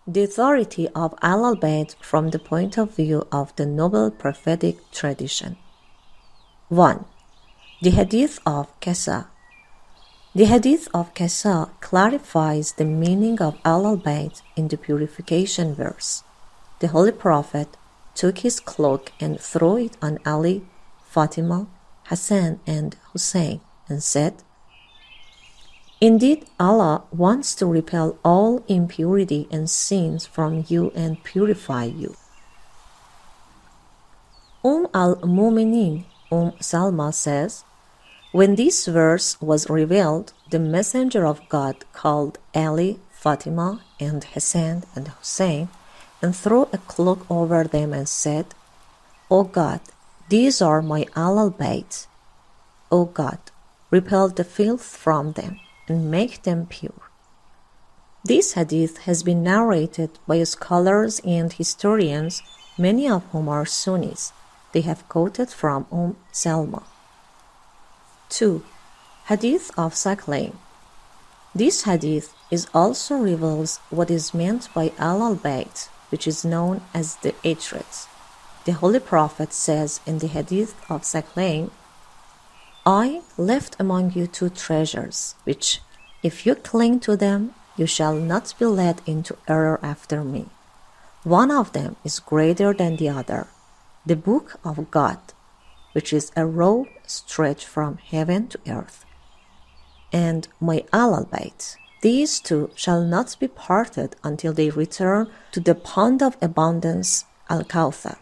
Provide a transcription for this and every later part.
The authority of al-Bayt from the point of view of the noble prophetic tradition. 1. The Hadith of al-Kisa. The Hadith of al-Kisa clarifies the meaning of al-Bayt in the purification verse. The Holy Prophet took his cloak and threw it on Ali, Fatima, Hassan, and Hussein, and said, "Indeed, Allah wants to repel all impurity and sins from you and purify you." al-Mu'minin Salma says, when this verse was revealed, the Messenger of God called Ali, Fatima, and Hassan and Hussein and threw a cloak over them and said, "O God, these are my al-Bayt. O God, repel the filth from them and make them pure." This hadith has been narrated by scholars and historians, many of whom are Sunnis. They have quoted from Salma. 2. Hadith of al-Thaqalayn. This hadith also reveals what is meant by al-Bayt, which is known as the Ashrat. The Holy Prophet says in the Hadith of al-Thaqalayn, "I left among you two treasures, which, if you cling to them, you shall not be led into error after me. One of them is greater than the other, the Book of God, which is a rope stretched from heaven to earth, and my al-Bayt. These two shall not be parted until they return to the pond of abundance, al-Kawthar.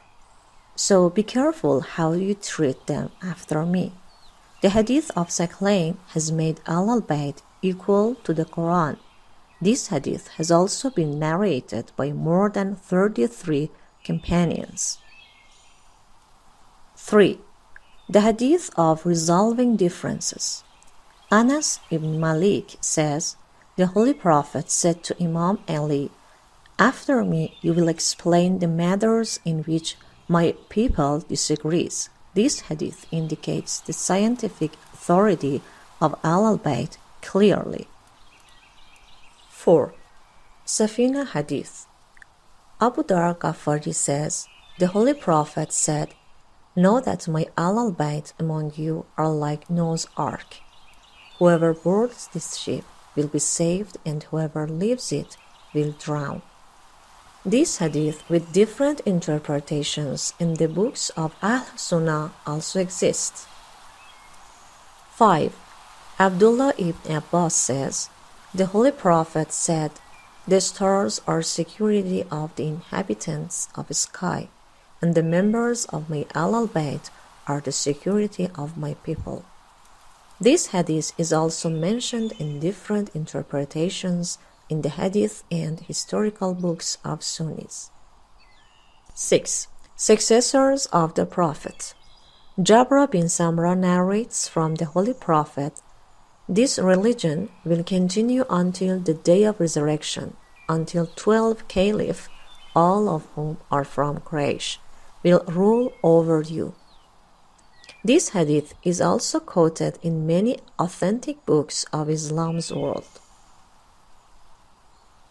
So be careful how you treat them after me." The Hadith of al-Thaqalayn has made al-Bayt equal to the Quran. This hadith has also been narrated by more than 33 companions. 3. The Hadith of resolving differences. Anas ibn Malik says, the Holy Prophet said to Imam Ali, "After me you will explain the matters in which my people disagrees." This hadith indicates the scientific authority of al-Bayt clearly. 4. Safina Hadith. Abu Dhar Ghaffari says, the Holy Prophet said, "Know that my al-Bayt among you are like Noah's Ark. Whoever boards this ship will be saved, and whoever leaves it will drown." This hadith, with different interpretations in the books of Ahl-Sunnah, also exists. 5. Abdullah ibn Abbas says, the Holy Prophet said, "The stars are security of the inhabitants of the sky, and the members of my al-Bayt are the security of my people." This hadith is also mentioned in different interpretations in the hadith and historical books of Sunnis. 6. Successors of the Prophet. Jabra bin Samra narrates from the Holy Prophet, "This religion will continue until the day of resurrection, until 12 caliphs, all of whom are from Quraysh, will rule over you." This hadith is also quoted in many authentic books of Islam's world.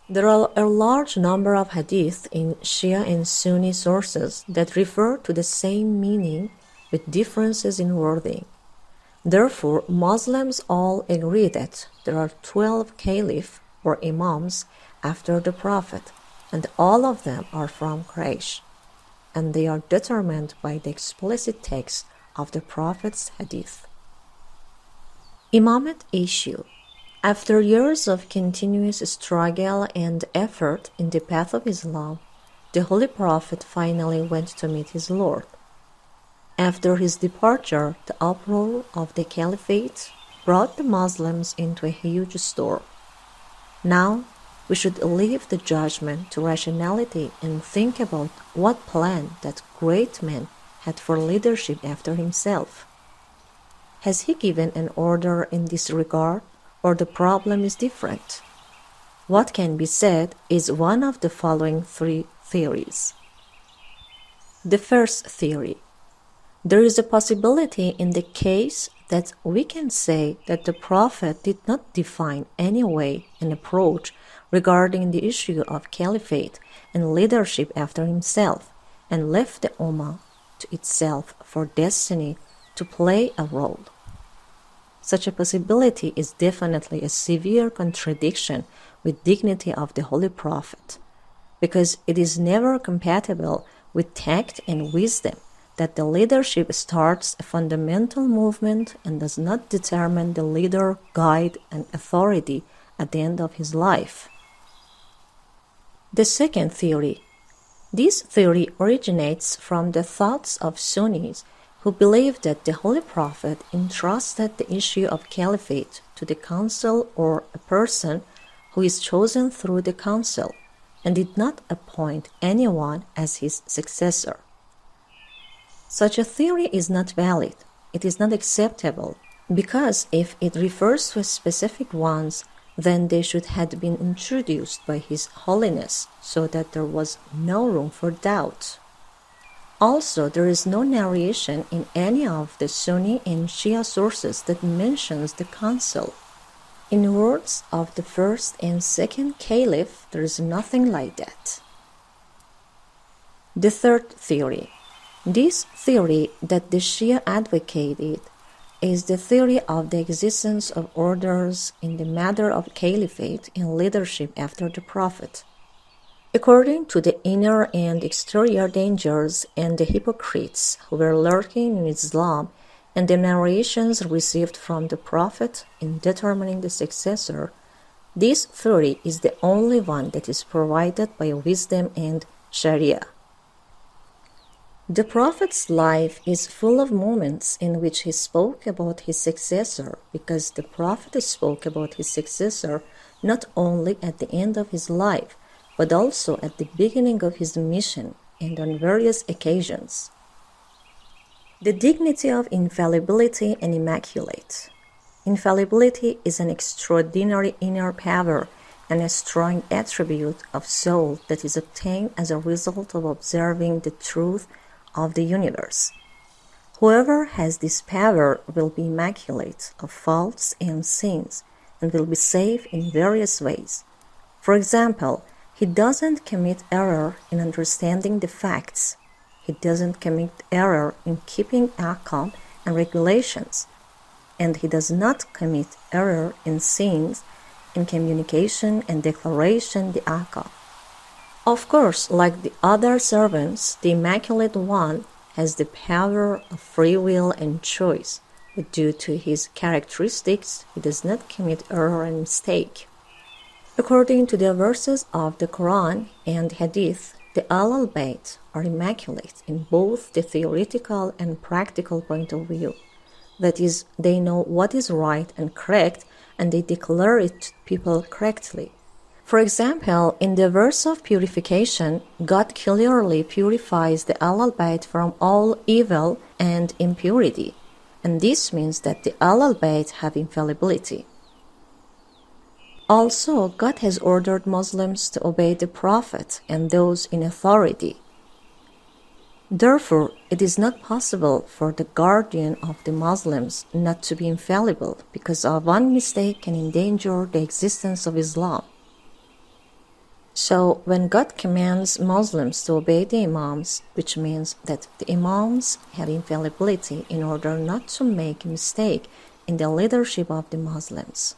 There are a large number of hadith in Shia and Sunni sources that refer to the same meaning with differences in wording. Therefore, Muslims all agree that there are 12 caliphs or imams after the Prophet, and all of them are from Quraysh, and they are determined by the explicit text of the Prophet's hadith. Imamate issue. After years of continuous struggle and effort in the path of Islam, the Holy Prophet finally went to meet his Lord. After his departure, the uproar of the Caliphate brought the Muslims into a huge storm. Now, we should leave the judgment to rationality and think about what plan that great man had for leadership after himself. Has he given an order in this regard, or the problem is different? What can be said is one of the following three theories. The first theory. There is a possibility in the case that we can say that the Prophet did not define any way, an approach, regarding the issue of caliphate and leadership after himself, and left the Ummah to itself for destiny to play a role. Such a possibility is definitely a severe contradiction with dignity of the Holy Prophet, because it is never compatible with tact and wisdom that the leadership starts a fundamental movement and does not determine the leader, guide, and authority at the end of his life. The second theory. This theory originates from the thoughts of Sunnis who believe that the Holy Prophet entrusted the issue of caliphate to the council or a person who is chosen through the council, and did not appoint anyone as his successor. Such a theory is not valid. It is not acceptable, because if it refers to specific ones, then they should have been introduced by His Holiness, so that there was no room for doubt. Also, there is no narration in any of the Sunni and Shia sources that mentions the council. In words of the first and second caliph, there is nothing like that. The third theory. This theory that the Shia advocated is the theory of the existence of orders in the matter of caliphate and leadership after the Prophet. According to the inner and exterior dangers and the hypocrites who were lurking in Islam and the narrations received from the Prophet in determining the successor, this theory is the only one that is provided by wisdom and Sharia. The Prophet's life is full of moments in which he spoke about his successor, because the Prophet spoke about his successor not only at the end of his life, but also at the beginning of his mission and on various occasions. The dignity of infallibility and immaculate. Infallibility is an extraordinary inner power and a strong attribute of soul that is obtained as a result of observing the truth of the universe. Whoever has this power will be immaculate of faults and sins and will be safe in various ways. For example, he doesn't commit error in understanding the facts. He doesn't commit error in keeping ahkam and regulations. And he does not commit error in sins in communication and declaration the ahkam. Of course, like the other servants, the Immaculate One has the power of free will and choice, but due to his characteristics, he does not commit error and mistake. According to the verses of the Quran and Hadith, the Ahlul Bayt are immaculate in both the theoretical and practical point of view. That is, they know what is right and correct, and they declare it to people correctly. For example, in the verse of purification, God clearly purifies the Ahlul Bayt from all evil and impurity, and this means that the Ahlul Bayt have infallibility. Also, God has ordered Muslims to obey the Prophet and those in authority. Therefore, it is not possible for the guardian of the Muslims not to be infallible, because of one mistake can endanger the existence of Islam. So, when God commands Muslims to obey the Imams, which means that the Imams have infallibility in order not to make a mistake in the leadership of the Muslims.